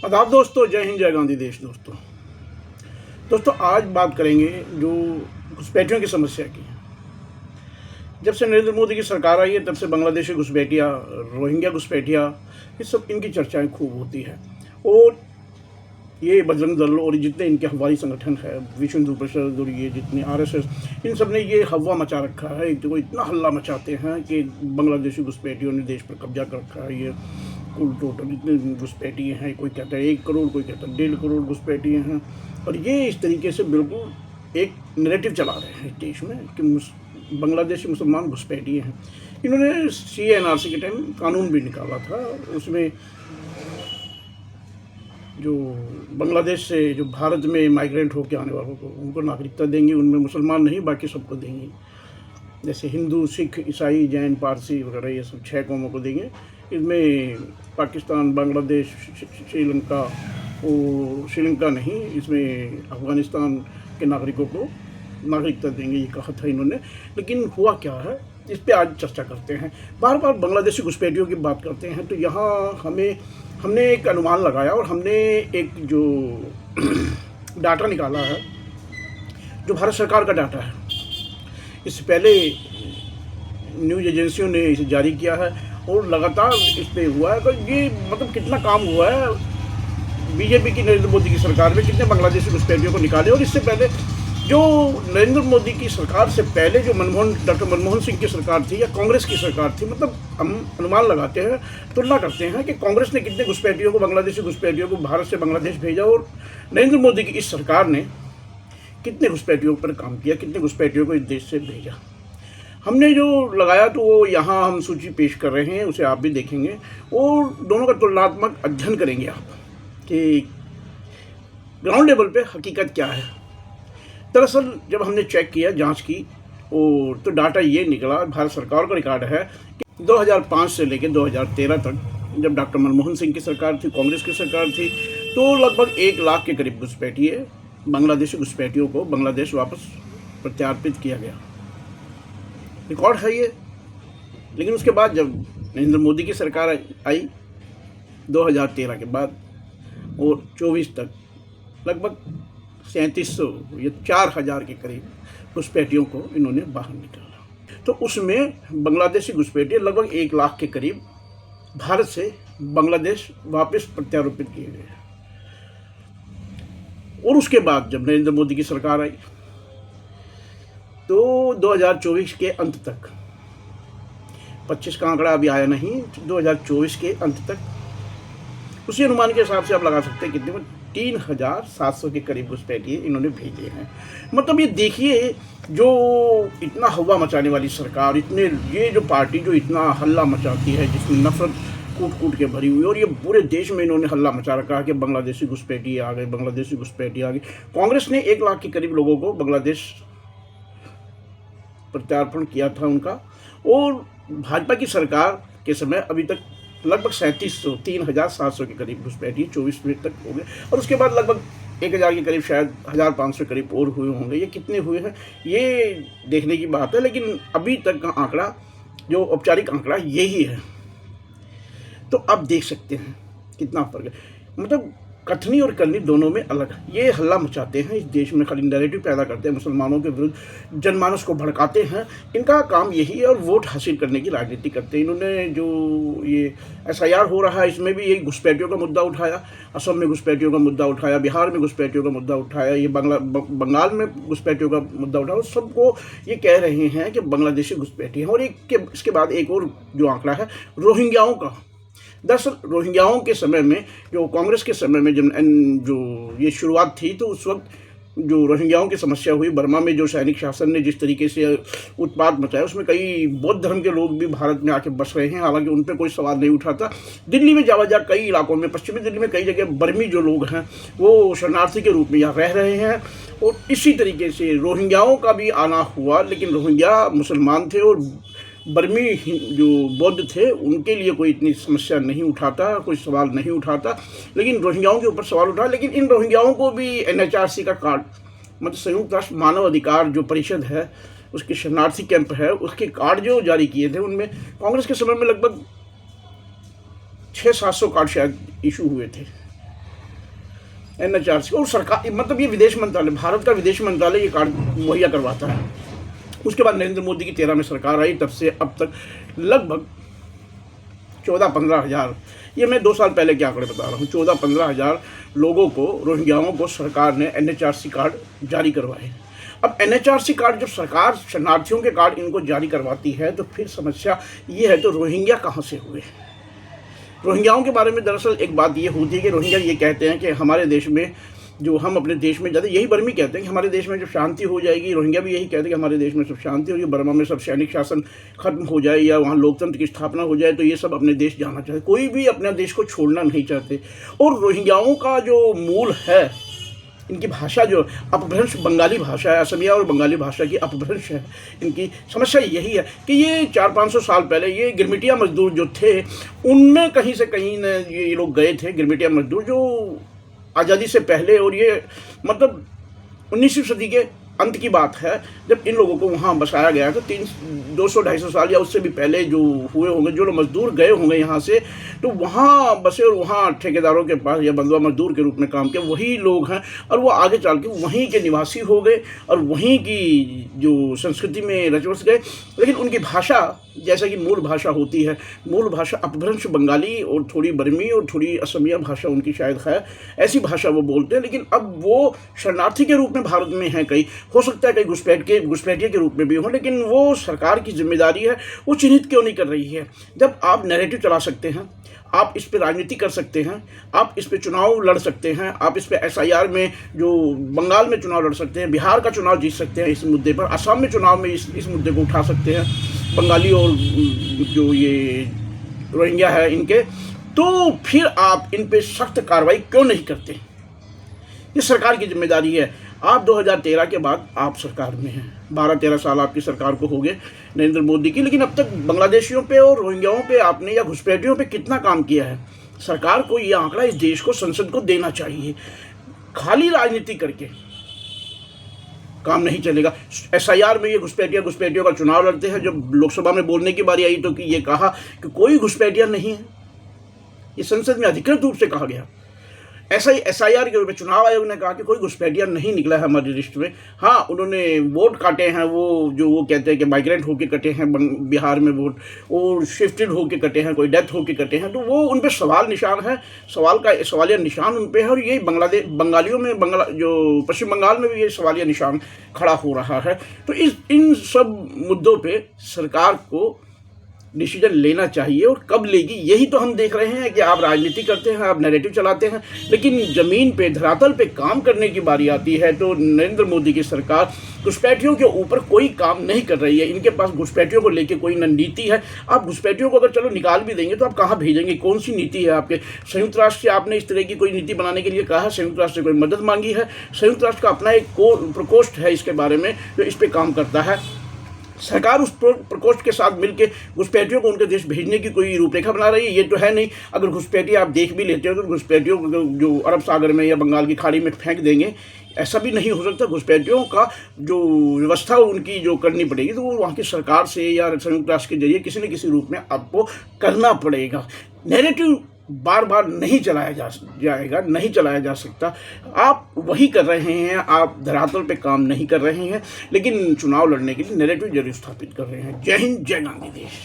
आदाब दोस्तों, जय हिंद, जय गांधी देश। दोस्तों आज बात करेंगे जो घुसपैठियों की समस्या की। जब से नरेंद्र मोदी की सरकार आई है तब से बांग्लादेशी घुसपैठियाँ, रोहिंग्या घुसपैठियाँ, ये सब इनकी चर्चाएं खूब होती है। और ये बजरंग दल और जितने इनके हवाई संगठन है, विश्व हिंदू परिषद और ये जितने आरएसएस, इन सब ने ये हवा मचा रखा है। एक तो इतना हल्ला मचाते हैं कि बांग्लादेशी घुसपैठियों ने देश पर कब्जा कर रखा है। ये कुल टोटल इतने घुसपैठिए हैं, कोई कहता है 1 करोड़, कोई कहता है 1.5 करोड़ घुसपैठिए हैं। और ये इस तरीके से बिल्कुल एक नैरेटिव चला रहे हैं देश में कि बांग्लादेशी मुसलमान घुसपैठिए हैं। इन्होंने CNRC के टाइम कानून भी निकाला था। उसमें जो बांग्लादेश से जो भारत में माइग्रेंट होकर आने वालों को उनको नागरिकता देंगे, उनमें मुसलमान नहीं, बाकी सबको देंगे। जैसे हिंदू, सिख, ईसाई, जैन, पारसी वगैरह, ये सब 6 कौमों को देंगे। इसमें पाकिस्तान, बांग्लादेश, श्रीलंका और श्रीलंका नहीं, इसमें अफ़गानिस्तान के नागरिकों को नागरिकता देंगे, ये कहा था इन्होंने। लेकिन हुआ क्या है, इस पे आज चर्चा करते हैं। बार बार बांग्लादेशी घुसपैठियों की बात करते हैं तो यहाँ हमने एक अनुमान लगाया और हमने एक जो डाटा निकाला है, जो भारत सरकार का डाटा है। इससे पहले न्यूज़ एजेंसियों ने इसे जारी किया है और लगातार इस पर हुआ है। तो ये मतलब कितना काम हुआ है बीजेपी की, नरेंद्र मोदी की सरकार में कितने बांग्लादेशी घुसपैठियों को निकाले। और इससे पहले जो नरेंद्र मोदी की सरकार से पहले जो डॉक्टर मनमोहन सिंह की सरकार थी या कांग्रेस की सरकार थी, मतलब हम अनुमान लगाते हैं, तुलना करते हैं कि कांग्रेस ने कितने घुसपैठियों को, बांग्लादेशी घुसपैठियों को भारत से बांग्लादेश भेजा और नरेंद्र मोदी की इस सरकार ने कितने घुसपैठियों पर काम किया, कितने घुसपैठियों को इस देश से भेजा। हमने जो लगाया तो वो यहाँ हम सूची पेश कर रहे हैं, उसे आप भी देखेंगे और दोनों का तुलनात्मक अध्ययन करेंगे आप कि ग्राउंड लेवल पे हकीकत क्या है। दरअसल जब हमने चेक किया, जांच की, और तो डाटा ये निकला, भारत सरकार का रिकॉर्ड है कि 2005 से लेकर 2013 तक, जब डॉक्टर मनमोहन सिंह की सरकार थी, कांग्रेस की सरकार थी, तो लगभग 1 लाख के करीब घुसपैठिए, बांग्लादेशी घुसपैठियों को बांग्लादेश वापस प्रत्यार्पित किया गया। रिकॉर्ड है ये। लेकिन उसके बाद जब नरेंद्र मोदी की सरकार आई 2013 के बाद और 24 तक, लगभग 3700 या 4000 के करीब घुसपैठियों को इन्होंने बाहर निकाला। तो उसमें बांग्लादेशी घुसपैठिए लगभग 1 लाख के करीब भारत से बांग्लादेश वापस प्रत्यारोपित किए गए। और उसके बाद जब नरेंद्र मोदी की सरकार आई तो 2024 के अंत तक, 25 का आंकड़ा अभी आया नहीं, 2024 के अंत तक उसी अनुमान के हिसाब से आप लगा सकते हैं कितने में 3700 के करीब घुसपैठिए इन्होंने भेजे हैं। मतलब ये देखिए, जो इतना हवा मचाने वाली सरकार, ये जो पार्टी जो इतना हल्ला मचाती है, जिसमें नफरत कूट कूट के भरी हुई, और ये पूरे देश में इन्होंने हल्ला मचा रखा है कि बांग्लादेशी घुसपैठिए आ गए, बांग्लादेशी घुसपैठिए आ गए। कांग्रेस ने 1 लाख के करीब लोगों को बांग्लादेश प्रत्यार्पण किया था उनका, और भाजपा की सरकार के समय अभी तक लगभग 3700 के करीब घुसपैठिए 24 मिनट तक हो गए। और उसके बाद लगभग 1000 के करीब, शायद 1500 करीब और हुए होंगे। ये कितने हुए हैं ये देखने की बात है, लेकिन अभी तक का आंकड़ा, जो औपचारिक आंकड़ा, यही है। तो आप देख सकते हैं कितना फर्क है। मतलब कथनी और करनी दोनों में अलग है। ये हल्ला मचाते हैं इस देश में, खाली नैरेटिव पैदा करते हैं, मुसलमानों के विरुद्ध जनमानस को भड़काते हैं। इनका काम यही है और वोट हासिल करने की राजनीति करते हैं। इन्होंने जो ये SIR हो रहा है, इसमें भी यही घुसपैठियों का मुद्दा उठाया, असम में घुसपैठियों का मुद्दा उठाया, बिहार में घुसपैठियों का मुद्दा उठाया, ये बंगाल में घुसपैठियों का मुद्दा उठाया। और सबको ये कह रहे हैं कि बांग्लादेशी घुसपैठी हैं। और इसके बाद एक और जो आंकड़ा है रोहिंग्याओं का। दरअसल रोहिंग्याओं के समय में, जो कांग्रेस के समय में जब जो ये शुरुआत थी, तो उस वक्त जो रोहिंग्याओं की समस्या हुई बर्मा में, जो सैनिक शासन ने जिस तरीके से उत्पात मचाया, उसमें कई बौद्ध धर्म के लोग भी भारत में आके बस रहे हैं। हालांकि उन पर कोई सवाल नहीं उठाता। दिल्ली में जावा कई इलाकों में, पश्चिमी दिल्ली में कई जगह बर्मी जो लोग हैं वो शरणार्थी के रूप में यहाँ रह रहे हैं। और इसी तरीके से रोहिंग्याओं का भी आना हुआ, लेकिन रोहिंग्या मुसलमान थे और बर्मी जो बौद्ध थे उनके लिए कोई इतनी समस्या नहीं उठाता, कोई सवाल नहीं उठाता। लेकिन रोहिंग्याओं के ऊपर सवाल उठा। लेकिन इन रोहिंग्याओं को भी NHRC का कार्ड, मतलब संयुक्त राष्ट्र मानव अधिकार जो परिषद है, उसके शरणार्थी कैंप है, उसके कार्ड जो जारी किए थे, उनमें कांग्रेस के समय में लगभग 600-700 कार्ड शायद इशू हुए थे। NHRC और सरकार, मतलब ये विदेश मंत्रालय, भारत का विदेश मंत्रालय ये कार्ड मुहैया करवाता है। उसके बाद नरेंद्र मोदी की 13 में सरकार आई, तब से अब तक लगभग 14-15 हज़ार, ये मैं 2 साल पहले के आंकड़े बता रहा हूँ, 14-15 हज़ार लोगों को, रोहिंग्याओं को सरकार ने NHRC कार्ड जारी करवाए। अब NHRC कार्ड जब सरकार शरणार्थियों के कार्ड इनको जारी करवाती है तो फिर समस्या ये है, तो रोहिंग्या कहाँ से हुए? रोहिंग्याओं के बारे में दरअसल एक बात ये होती है कि रोहिंग्या ये कहते हैं कि हमारे देश में, जो हम अपने देश में जाते, यही बर्मी कहते हैं कि हमारे देश में जब शांति हो जाएगी, रोहिंग्या भी यही कहते हैं कि हमारे देश में सब शांति हो जाए, बर्मा में सब सैनिक शासन खत्म हो जाए या वहाँ लोकतंत्र की स्थापना हो जाए, तो ये सब अपने देश जाना चाहते, कोई भी अपने देश को छोड़ना नहीं चाहते। और रोहिंग्याओं का जो मूल है, इनकी भाषा जो अपभ्रंश बंगाली भाषा है, असमिया और बंगाली भाषा की अपभ्रंश है। इनकी समस्या यही है कि ये 400-500 साल पहले ये गिरमिटिया मजदूर जो थे, उनमें कहीं से कहीं ये लोग गए थे, गिरमिटिया मजदूर जो आज़ादी से पहले, और ये मतलब 19वीं सदी के अंत की बात है जब इन लोगों को वहाँ बसाया गया। तो 200-250 साल या उससे भी पहले जो हुए होंगे, जो लोग मजदूर गए होंगे यहाँ से, तो वहाँ बसे और वहाँ ठेकेदारों के पास या बंधुआ मजदूर के रूप में काम किया, वही लोग हैं। और वो आगे चल के वहीं के निवासी हो गए और वहीं की जो संस्कृति में रच बस गए। लेकिन उनकी भाषा, जैसा कि मूल भाषा होती है, मूल भाषा अपभ्रंश बंगाली और थोड़ी बर्मी और थोड़ी असमिया भाषा उनकी शायद है, ऐसी भाषा वो बोलते हैं। लेकिन अब वो शरणार्थी के रूप में भारत में हैं, कई हो सकता है कई घुसपैठिए के रूप में भी हो, लेकिन वो सरकार की जिम्मेदारी है, वो चिन्हित क्यों नहीं कर रही है? जब आप नैरेटिव चला सकते हैं, आप इस पर राजनीति कर सकते हैं, आप इस पर चुनाव लड़ सकते हैं, आप इस पर SIR में, जो बंगाल में चुनाव लड़ सकते हैं, बिहार का चुनाव जीत सकते हैं इस मुद्दे पर, असम में चुनाव में इस मुद्दे को उठा सकते हैं, बंगाली और जो ये रोहिंग्या है इनके, तो फिर आप इन पे सख्त कार्रवाई क्यों नहीं करते? ये सरकार की जिम्मेदारी है। आप 2013 के बाद आप सरकार में हैं, 12-13 साल आपकी सरकार को हो गए नरेंद्र मोदी की, लेकिन अब तक बांग्लादेशियों पे और रोहिंग्याओं पे आपने या घुसपैठियों पे कितना काम किया है? सरकार को ये आंकड़ा इस देश को, संसद को देना चाहिए। खाली राजनीति करके काम नहीं चलेगा। SIR में ये घुसपैठियों का चुनाव लड़ते हैं। जब लोकसभा में बोलने की बारी आई तो कि ये कहा कि कोई घुसपैठिया नहीं है, ये संसद में अधिकृत रूप से कहा गया। ऐसा ही SIR के रूप में चुनाव आयोग ने कहा कि कोई घुसपैठिया नहीं निकला है हमारी लिस्ट में। हाँ, उन्होंने वोट काटे हैं, वो कहते हैं कि माइग्रेंट होके कटे हैं बिहार में वोट, और शिफ्टेड होके कटे हैं, कोई डेथ होके कटे हैं, तो वो उन पर सवाल निशान है, सवालिया निशान उन पर है। और यही बंगालियों में, जो पश्चिम बंगाल में भी ये सवालिया निशान खड़ा हो रहा है। तो इन सब मुद्दों पर सरकार को डिसीजन लेना चाहिए, और कब लेगी यही तो हम देख रहे हैं कि आप राजनीति करते हैं, आप नैरेटिव चलाते हैं, लेकिन ज़मीन पे, धरातल पे काम करने की बारी आती है तो नरेंद्र मोदी की सरकार घुसपैठियों के ऊपर कोई काम नहीं कर रही है। इनके पास घुसपैठियों को लेके कोई न नीति है। आप घुसपैठियों को अगर चलो निकाल भी देंगे तो आप कहाँ भेजेंगे? कौन सी नीति है आपके? संयुक्त राष्ट्र से आपने इस तरह की कोई नीति बनाने के लिए कहा है? संयुक्त राष्ट्र से कोई मदद मांगी है? संयुक्त राष्ट्र का अपना एक प्रकोष्ठ है इसके बारे में जो इस पर काम करता है। सरकार उस प्रकोष्ठ के साथ मिलकर घुसपैठियों को उनके देश भेजने की कोई रूपरेखा बना रही है? ये तो है नहीं। अगर घुसपैठिए आप देख भी लेते हो तो घुसपैठियों को जो अरब सागर में या बंगाल की खाड़ी में फेंक देंगे, ऐसा भी नहीं हो सकता। घुसपैठियों का जो व्यवस्था उनकी जो करनी पड़ेगी तो वो वहाँ की सरकार से या संयुक्त राष्ट्र के जरिए किसी न किसी रूप में आपको करना पड़ेगा। नैरेटिव बार बार नहीं चलाया जा सकता। आप वही कर रहे हैं, आप धरातल पे काम नहीं कर रहे हैं, लेकिन चुनाव लड़ने के लिए नैरेटिव जरूर स्थापित कर रहे हैं। जय हिंद, जय गांधी देश।